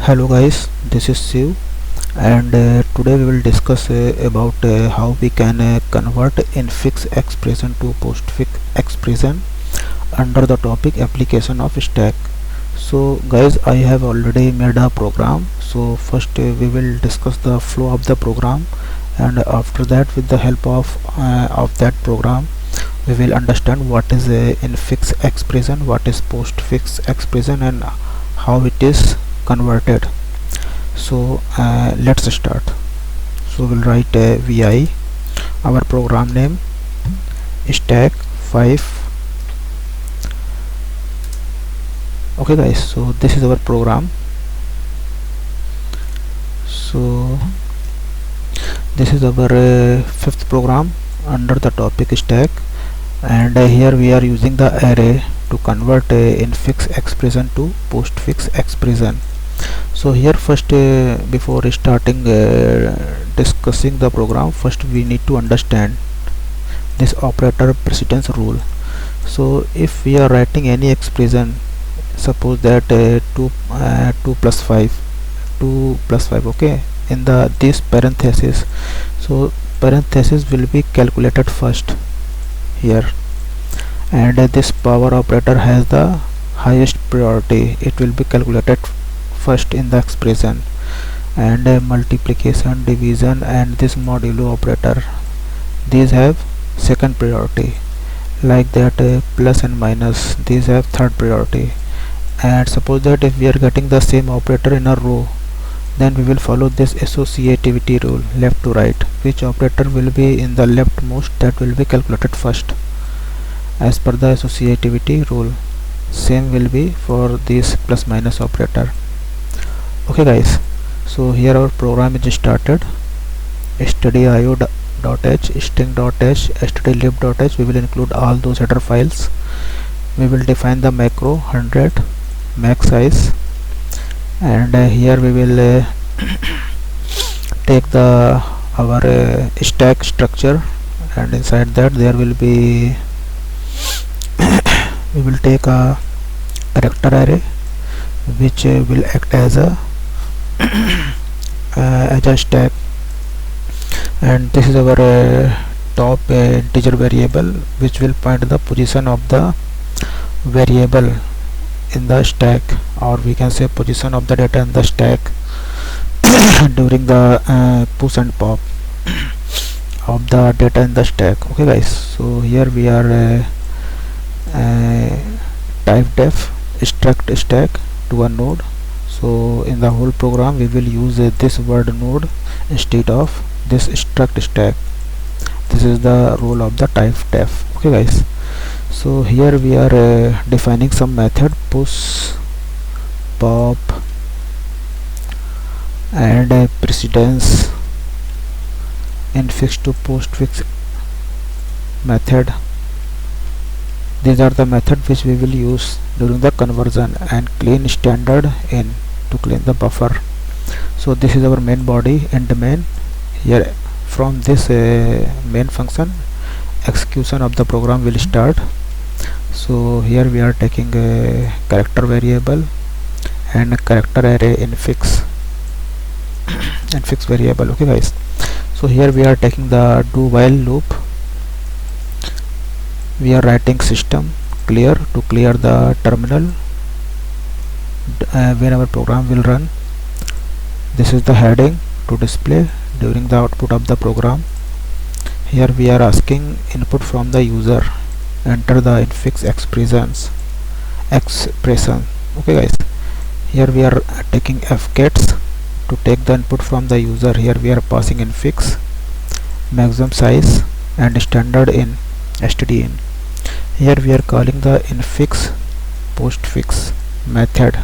Hello guys, this is Siv, and today we will discuss about how we can convert infix expression to postfix expression under the topic application of stack. So guys, I have already made a program. So first we will discuss the flow of the program, and after that with the help of that program we will understand what is a infix expression, what is postfix expression, and how it is converted. So let's start. So we'll write vi, our program name stack 5. Okay guys, so this is our program. So this is our fifth program under the topic stack, and here we are using the array to convert infix expression to postfix expression. So here first before starting discussing the program, first we need to understand this operator precedence rule. So if we are writing any expression, suppose that 2 plus 5, okay, in the this parenthesis, so parenthesis will be calculated first here, and this power operator has the highest priority. It will be calculated first in the expression, and multiplication, division, and this modulo operator, these have second priority. Like that plus and minus, these have third priority. And suppose that if we are getting the same operator in a row, then we will follow this associativity rule, left to right. Which operator will be in the leftmost, that will be calculated first as per the associativity rule. Same will be for this plus minus operator. Okay guys, so here our program is started. stdio.h, string.h, stdlib.h, we will include all those header files. We will define the macro 100 max size, and here we will take the our stack structure, and inside that there will be we will take a character array which will act as a stack, and this is our top integer variable which will point the position of the variable in the stack, or we can say position of the data in the stack during the push and pop of the data in the stack. Okay guys, so here we are type def struct stack to a node. So in the whole program we will use this word node instead of this struct stack. This is the role of the type def. Okay guys, so here we are defining some method push, pop, and precedence, infix to postfix method. These are the methods which we will use during the conversion, and clean standard in to clean the buffer. So this is our main body and main. Here from this main function, execution of the program will start. So here we are taking a character variable and a character array infix variable. Okay guys, so here we are taking the do while loop. We are writing system clear to clear the terminal when our program will run. This is the heading to display during the output of the program. Here we are asking input from the user, enter the infix expression. Okay guys, here we are taking fgets to take the input from the user. Here we are passing infix, maximum size, and standard in stdin. Here we are calling the infix postfix method.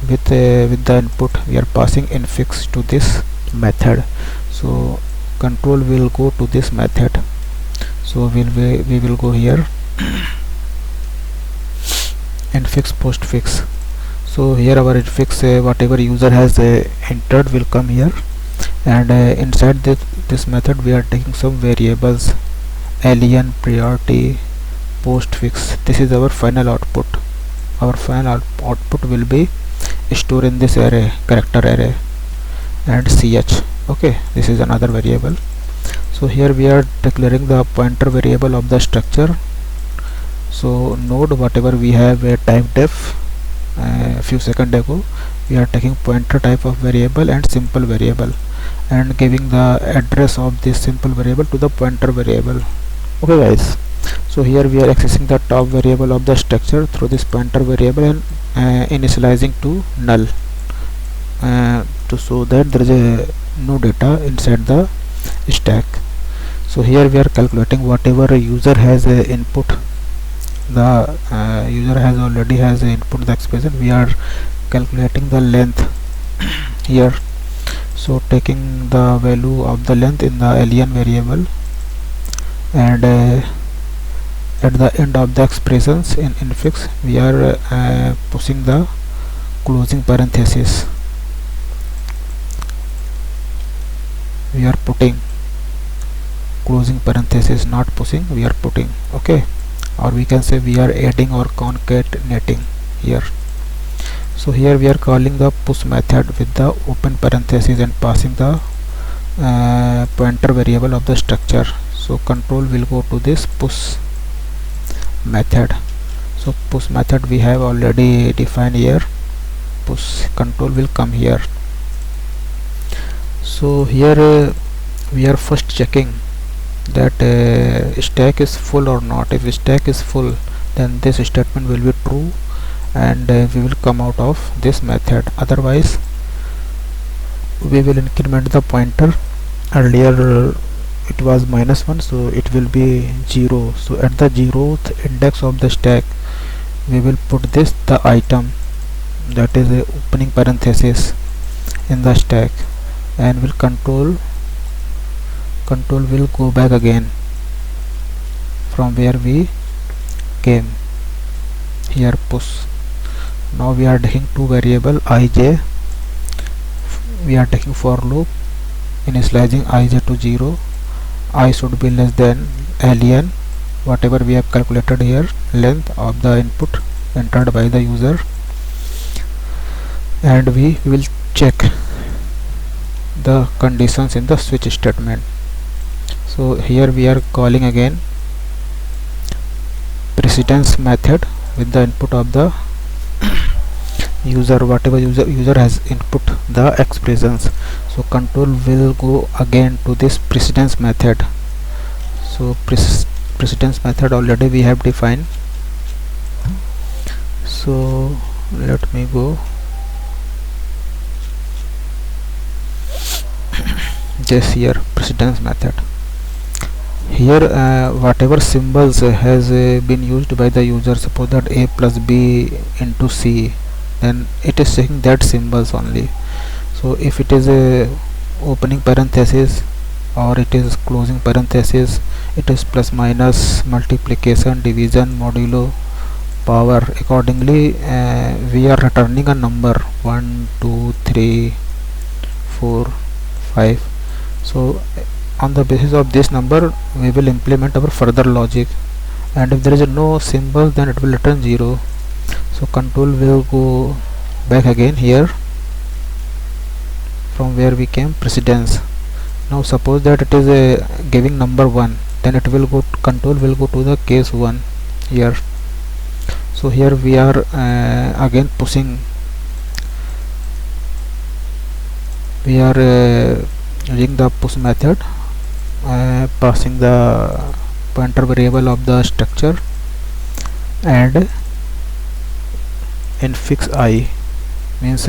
With the input we are passing infix to this method, so control will go to this method. So we will go here infix postfix. So here our infix whatever user has entered will come here, and inside this method we are taking some variables, alien, priority, postfix. This is our final output. Our final output will be store in this array, character array, and ch. Okay, this is another variable. So here we are declaring the pointer variable of the structure. So node, whatever we have type def a few seconds ago, we are taking pointer type of variable and simple variable and giving the address of this simple variable to the pointer variable. Okay guys, so here we are accessing the top variable of the structure through this pointer variable and initializing to null to show that there is no data inside the stack. So here we are calculating whatever user has input. The user has already has input the expression. We are calculating the length here. So taking the value of the length in the alien variable, and at the end of the expressions in infix we are pushing the closing parenthesis. We are putting closing parenthesis, not pushing, we are putting. Okay, or we can say we are adding or concatenating here. So here we are calling the push method with the open parenthesis and passing the pointer variable of the structure. So control will go to this push method. So push method we have already defined here. Push control will come here. So here we are first checking that stack is full or not. If stack is full, then this statement will be true and we will come out of this method. Otherwise we will increment the pointer. Earlier it was -1, so it will be 0. So at the 0th index of the stack we will put this the item, that is a opening parenthesis in the stack, and will control will go back again from where we came. Here push. Now we are taking two variable ij. We are taking for loop, initializing ij to 0. I should be less than alien, whatever we have calculated here, length of the input entered by the user, and we will check the conditions in the switch statement. So here we are calling again precedence method with the input of the user, whatever user has input the expressions. So control will go again to this precedence method. So precedence method already we have defined. So let me go just here precedence method. Here whatever symbols has been used by the user, suppose that a plus b into c, then it is taking that symbols only. So if it is a opening parenthesis or it is closing parenthesis, it is plus minus, multiplication, division, modulo, power. Accordingly we are returning a number 1 2 3 4 5. So on the basis of this number we will implement our further logic, and if there is no symbol then it will return 0. So control will go back again here from where we came, precedence. Now suppose that it is giving number 1, then it will go, control will go to the case 1 here. So here we are again pushing, we are using the push method, passing the pointer variable of the structure and infix I, means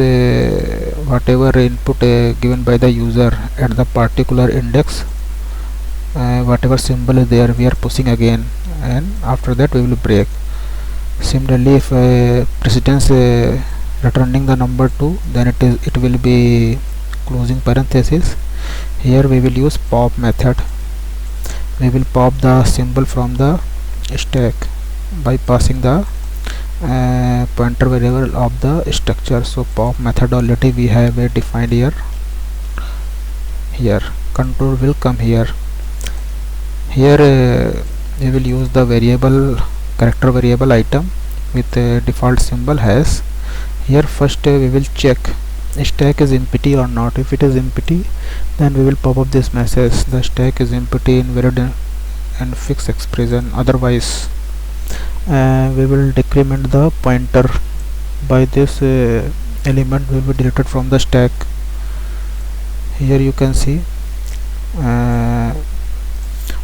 whatever input given by the user at the particular index, whatever symbol is there we are pushing again, and after that we will break. Similarly if precedence returning the number 2, then it will be closing parenthesis. Here we will use pop method. We will pop the symbol from the stack by passing the pointer variable of the structure. So pop method already we have defined here. Here control will come here. Here we will use the variable character variable item with default symbol has. Here first we will check stack is empty or not. If it is empty, then we will pop up this message, the stack is empty, invalid and fix expression. Otherwise we will decrement the pointer by this element will be deleted from the stack. Here you can see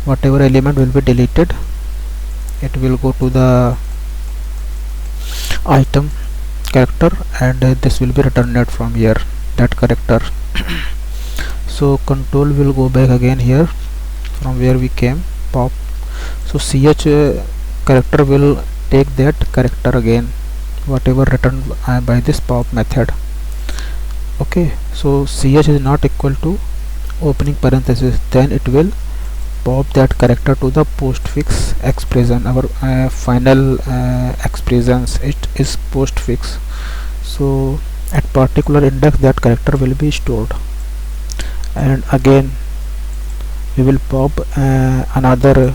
whatever element will be deleted, it will go to the item character, and this will be returned from here, that character. So control will go back again here from where we came, pop. So ch character will take that character again, whatever returned by this pop method. Okay, so ch is not equal to opening parenthesis, then it will pop that character to the postfix expression. Our final expressions, it is postfix. So at particular index that character will be stored, and again we will pop another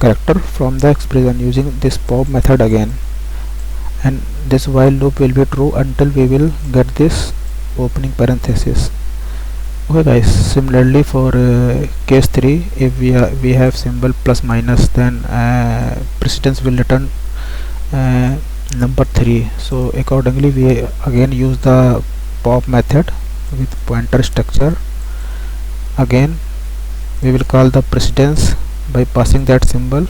character from the expression using this pop method again, and this while loop will be true until we will get this opening parenthesis. Okay guys, similarly for case 3, if we have symbol plus minus, then precedence will return number 3. So accordingly we again use the pop method with pointer structure. Again we will call the precedence by passing that symbol.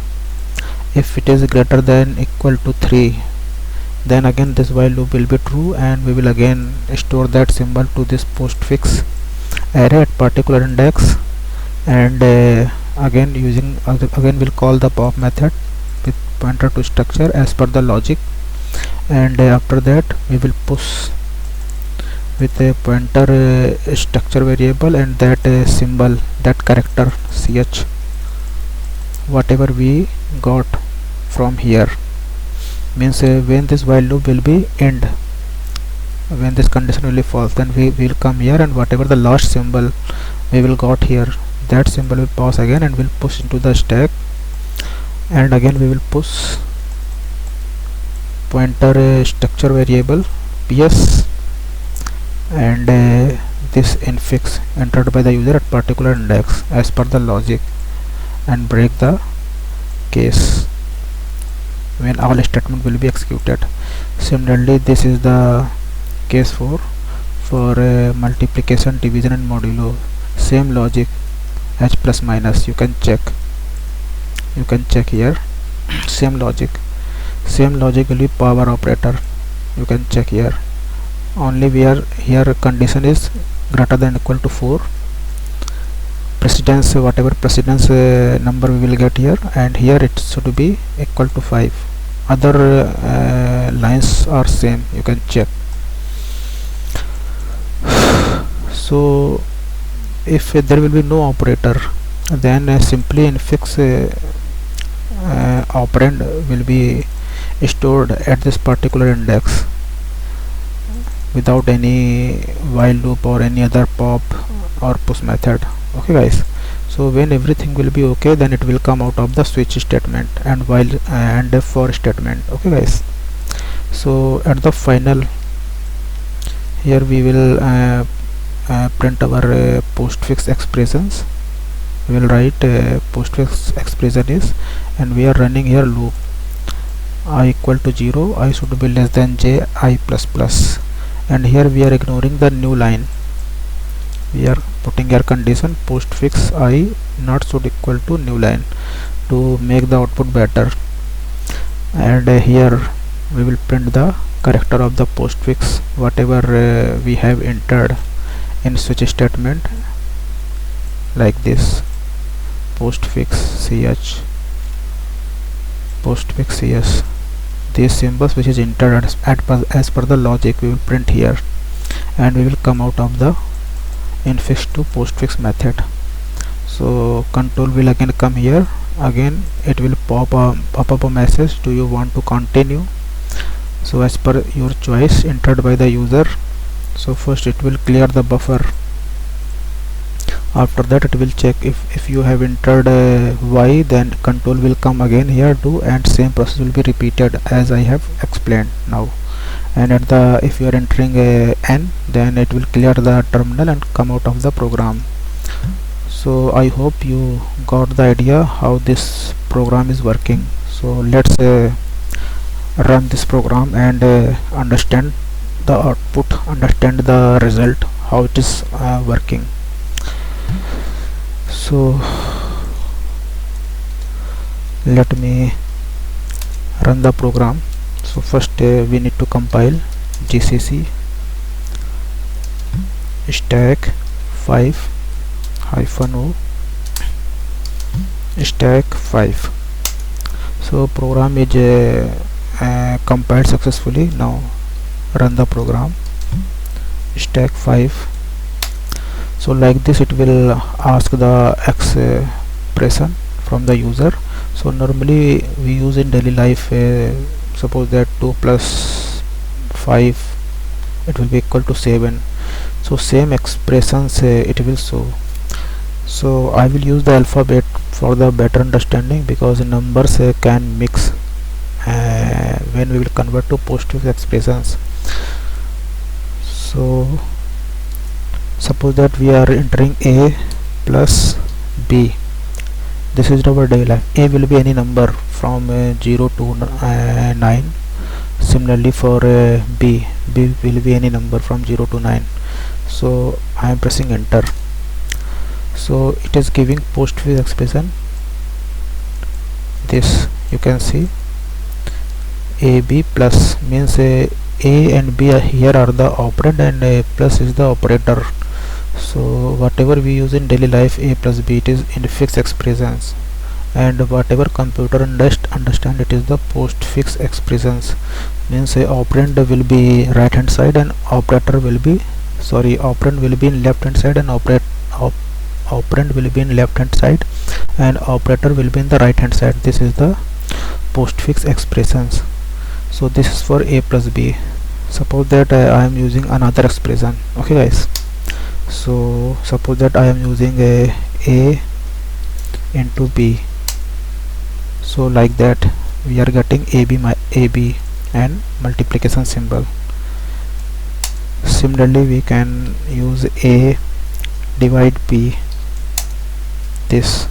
If it is greater than equal to 3, then again this while loop will be true, and we will again store that symbol to this postfix array at particular index, and again using again we'll call the pop method with pointer to structure as per the logic, and after that we will push with a pointer structure variable, and that symbol, that character ch, whatever we got from here, means when this while loop will be end, when this condition will be false, then we will come here, and whatever the last symbol we will got here, that symbol will pass again and will push into the stack, and again we will push pointer structure variable ps, and this infix entered by the user at particular index as per the logic, and break the case when all statement will be executed. Similarly, this is the case 4 for multiplication, division and modulo. Same logic, h plus minus, you can check here. Same logic will be power operator, you can check here. Only where here condition is greater than equal to 4, precedence, whatever precedence number we will get here, and here it should be equal to 5. Other lines are same, you can check. So if there will be no operator, then simply infix operand will be stored at this particular index without any while loop or any other pop or push method. Okay guys, so when everything will be okay, then it will come out of the switch statement and while and for statement. Okay guys, so at the final here we will print our postfix expressions. We will write postfix expression is, and we are running here loop I equal to 0, I should be less than j I plus plus, and here we are ignoring the new line. We are putting here condition postfix I not should equal to new line to make the output better, and here we will print the character of the postfix whatever we have entered in switch statement, like this postfix ch, postfix cs. These symbols which is entered as per the logic we will print here, and we will come out of the infix to postfix method. So control will again come here, again it will pop up a message, do you want to continue? So as per your choice entered by the user. So first it will clear the buffer After that it will check if you have entered y, then control will come again here too, and same process will be repeated as I have explained now. And at the if you are entering n, then it will clear the terminal and come out of the program. So I hope you got the idea how this program is working. So let's run this program and understand the output, understand the result, how it is working. So let me run the program. So first we need to compile gcc stack 5 -o stack 5. So program is compiled successfully. Now run the program stack 5. So like this it will ask the expression from the user. So normally we use in daily life, suppose that 2 plus 5 it will be equal to 7. So same expressions it will show. So I will use the alphabet for the better understanding, because numbers can mix when we will convert to postfix expressions. So suppose that we are entering a plus b. This is our daily life. A will be any number from 0 to 9. Similarly for b will be any number from 0 to 9. So I am pressing enter. So it is giving postfix expression. This you can see ab plus means a and b here are the operand, and a plus is the operator. So whatever we use in daily life, a plus b, it is in fixed expressions, and whatever computer understand it is the postfix expressions. Means a operand will be right hand side and operator will be operand will be in left hand side, and operand will be in left hand side, and operator will be in the right hand side. This is the postfix expressions. So this is for a plus b. Suppose that I am using another expression. Okay guys, so suppose that I am using a into b. So like that we are getting ab and multiplication symbol. Similarly we can use a divide b, this.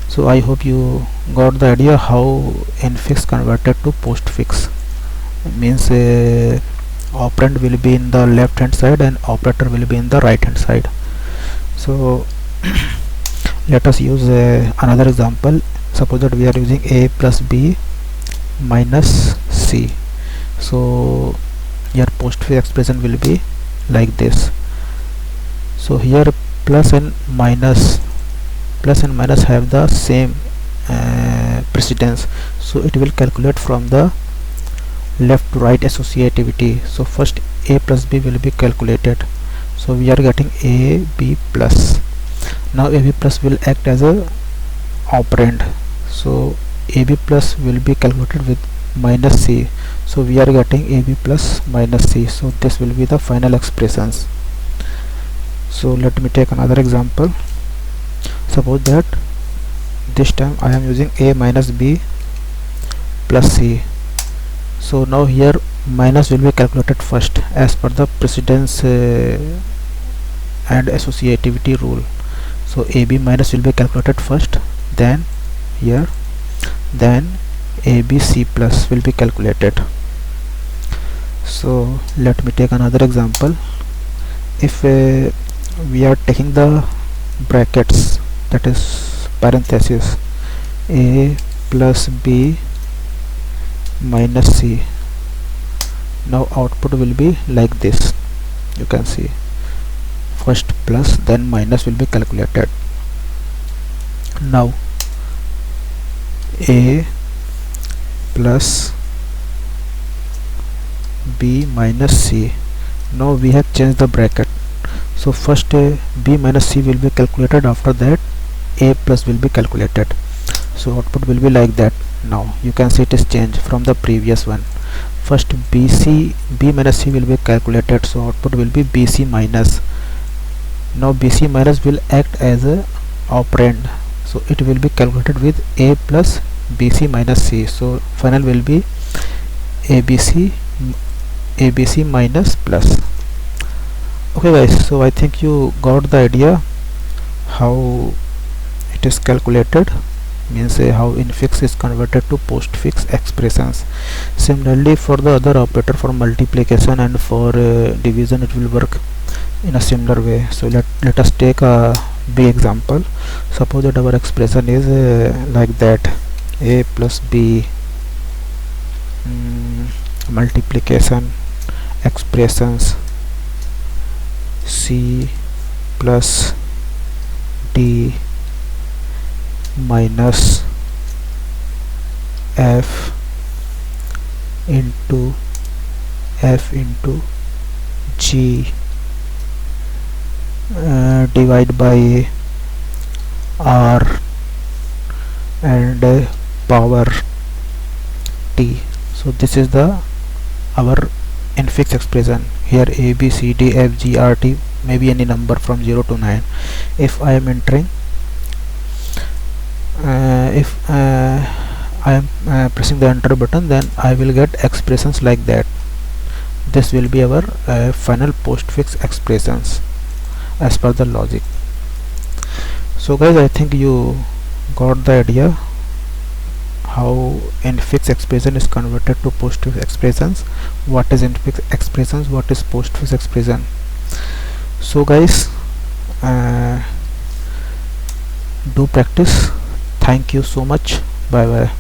So I hope you got the idea how infix converted to postfix. Means operand will be in the left hand side and operator will be in the right hand side. So let us use another example. Suppose that we are using a plus b minus c. So your postfix expression will be like this. So here plus and minus have the same precedence, so it will calculate from the left to right associativity. So first a plus b will be calculated. So we are getting a b plus. Now a b plus will act as a operand. So a b plus will be calculated with minus c. So we are getting a b plus minus c. So this will be the final expressions. So let me take another example. Suppose that this time I am using a minus b plus c. So now here minus will be calculated first as per the precedence and associativity rule. So ab minus will be calculated first, then here, then abc plus will be calculated. So let me take another example. If we are taking the brackets, that is parenthesis, a plus b minus c, now output will be like this. You can see first plus then minus will be calculated. Now a plus b minus c, now we have changed the bracket. So first b minus c will be calculated, after that a plus will be calculated. So output will be like that. Now you can see it is changed from the previous one. First b minus c will be calculated, so output will be bc minus. Now BC minus will act as a operand, so it will be calculated with a plus BC minus C. So final will be ABC minus plus. Okay guys, so I think you got the idea how it is calculated, means how infix is converted to postfix expressions. Similarly for the other operator, for multiplication and for division, it will work in a similar way. So let us take a big example. Suppose that our expression is like that: a plus b multiplication expressions c plus d minus f into g divide by r and power t. So this is the our infix expression. Here a b c d f g r t may be any number from 0 to 9. If I am entering if I am pressing the enter button, then I will get expressions like that. This will be our final postfix expressions as per the logic. So guys, I think you got the idea how infix expression is converted to postfix expressions. What is infix expressions, what is postfix expression? So guys, do practice. Thank you so much. Bye bye.